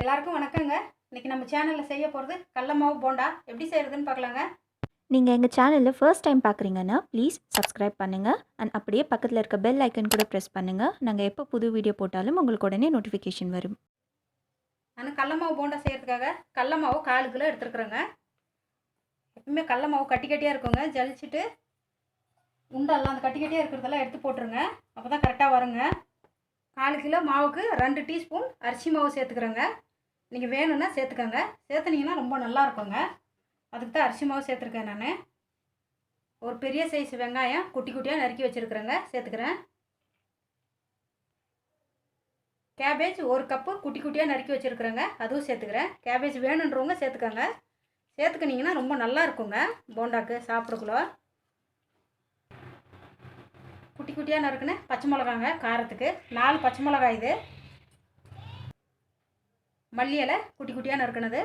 எல்லாருக்கும் வணக்கங்க. இன்னைக்கு நம்ம சேனல்ல செய்ய போகிறது கடல மாவு போண்டா எப்படி செய்கிறதுன்னு பார்க்கலாங்க. நீங்கள் எங்கள் சேனலில் ஃபர்ஸ்ட் டைம் பார்க்குறீங்கன்னா ப்ளீஸ் சப்ஸ்கிரைப் பண்ணுங்கள் அண்ட் அப்படியே பக்கத்தில் இருக்க பெல் ஐக்கன் கூட ப்ரெஸ் பண்ணுங்கள். நாங்கள் எப்போ புது வீடியோ போட்டாலும் உங்களுக்கு உடனே நோட்டிஃபிகேஷன் வரும். நான் கடல மாவு போண்டா செய்கிறதுக்காக கடல மாவு 1/4 கிலோ எடுத்துருக்குறேங்க. எப்பவுமே கடல மாவு கட்டி கட்டியாக இருக்குங்க. ஜலிச்சுட்டு உண்டெல்லாம் அந்த கட்டி கட்டியாக இருக்கிறதெல்லாம் எடுத்து போட்டுருங்க. அப்போ தான் கரெக்டாக வருங்க. 1/4 கிலோ மாவுக்கு 2 டீஸ்பூன் அரிசி மாவு சேர்த்துக்கிறேங்க. நீங்கள் வேணும்னா சேர்த்துக்கோங்க. சேர்த்துனீங்கன்னா ரொம்ப நல்லா இருக்குங்க. அதுக்கு தான் அரிசி மாவு சேர்த்துருக்கேன். நான் ஒரு பெரிய சைஸ் வெங்காயம் குட்டி குட்டியாக நறுக்கி வச்சுருக்குறேங்க, சேர்த்துக்கிறேன். கேபேஜ் 1 கப்பு குட்டி குட்டியாக நறுக்கி வச்சுருக்குறேங்க, அதுவும் சேர்த்துக்கிறேன். கேபேஜ் வேணுன்றவங்க சேர்த்துக்கோங்க. சேர்த்துக்கினீங்கன்னா ரொம்ப நல்லா இருக்குங்க போண்டாக்கு சாப்பிடக்குள்ள. குட்டி குட்டியாக நறுக்குன்னு பச்சை மிளகாங்க, காரத்துக்கு 4 பச்சை மிளகாய். இது மல்லி இலை குட்டி குட்டியாக நறுக்குனது,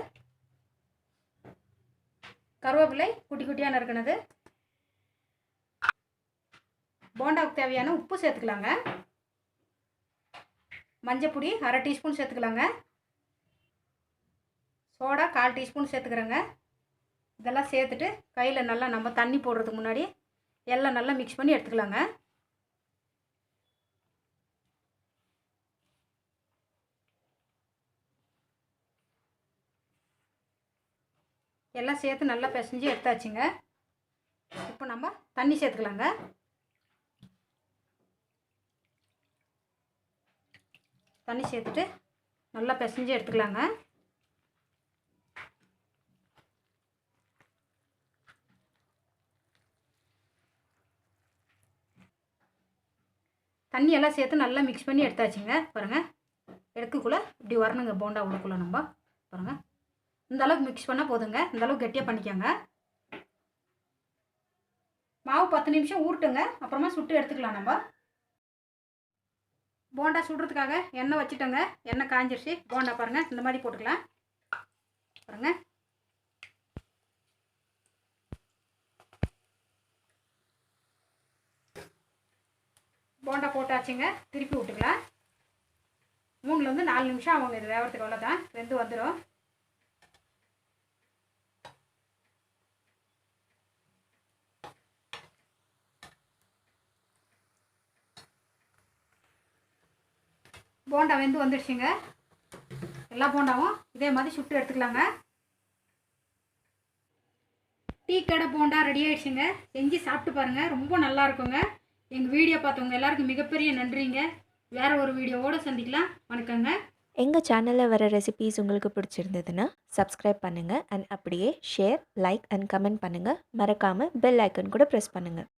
கருவேப்பிலை குட்டி குட்டியாக நறுக்குனது. போண்டாவுக்கு தேவையான உப்பு சேர்த்துக்கலாங்க. மஞ்சப்பொடி 1/2 டீஸ்பூன் சேர்த்துக்கலாங்க. சோடா 1/4 டீஸ்பூன் சேர்த்துக்கிறேங்க. இதெல்லாம் சேர்த்துட்டு கையில் நல்லா நம்ம தண்ணி போடுறதுக்கு முன்னாடி எல்லாம் நல்லா மிக்ஸ் பண்ணி எடுத்துக்கலாங்க. எல்லாம் சேர்த்து நல்லா பிசைஞ்சு எடுத்தாச்சுங்க. இப்போ நம்ம தண்ணி சேர்த்துக்கலாங்க. தண்ணி சேர்த்துட்டு நல்லா பிசைஞ்சு எடுத்துக்கலாங்க. தண்ணி எல்லாம் சேர்த்து நல்லா மிக்ஸ் பண்ணி எடுத்தாச்சுங்க. பாருங்கள், எடுக்கக்குள்ளே இப்படி வரணுங்க. போண்டா உடுக்குள்ளே நம்ம பாருங்கள், இந்த அளவுக்கு மிக்ஸ் பண்ணால் போதுங்க. இந்த அளவுக்கு கெட்டியாக பண்ணிக்கோங்க. மாவு 10 நிமிஷம் ஊறட்டுங்க, அப்புறமா சுட்டு எடுத்துக்கலாம். நம்ம போண்டா சுடுறதுக்காக எண்ணெய் வச்சுட்டோங்க. எண்ணெய் காஞ்சிருச்சு. போண்டா பாருங்கள், இந்த மாதிரி போட்டுக்கலாம். பாருங்கள், போண்டா போட்டாச்சுங்க. திருப்பி விட்டுக்கலாம். 3லேருந்து 4 நிமிஷம் ஆகுங்க. இது வேகிறதுக்கு அவ்வளோதான், வெந்து வந்துடும். போண்டா வெந்து வந்துடுச்சுங்க. எல்லா போண்டாவும் இதே மாதிரி சுட்டு எடுத்துக்கலாங்க. டீ கடை போண்டா ரெடி ஆகிடுச்சுங்க. செஞ்சு சாப்பிட்டு பாருங்கள், ரொம்ப நல்லா இருக்குங்க. எங்கள் வீடியோ பார்த்தவங்க எல்லாருக்கும் மிகப்பெரிய நன்றிங்க. வேறு ஒரு வீடியோவோடு சந்திக்கலாம். வணக்கங்க. எங்கள் சேனலில் வர ரெசிபீஸ் உங்களுக்கு பிடிச்சிருந்ததுன்னா சப்ஸ்கிரைப் பண்ணுங்கள் அண்ட் அப்படியே ஷேர், லைக் அண்ட் கமெண்ட் பண்ணுங்கள். மறக்காமல் பெல் ஐக்கன் கூட ப்ரெஸ் பண்ணுங்கள்.